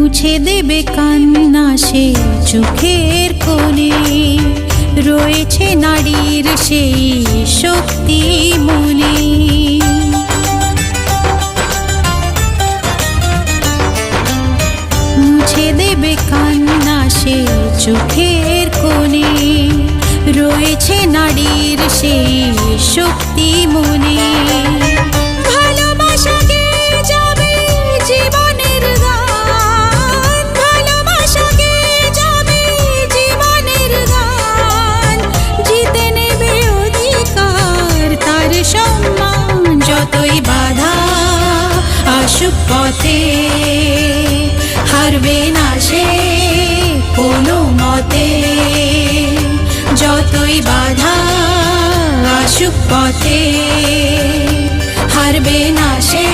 মুছে দেবে কান্না সে চোখের কোণে, রয়েছে নারীর সেই শক্তি মনে। মুছে দেবে কান্না সে চোখের কোণে, রয়েছে নারীর সেই শক্তি মনে। যতই বাধা আসুক পথে, হারবে না সে কোনো মতে। যতই বাধা আসুক পথে, হারবে না সে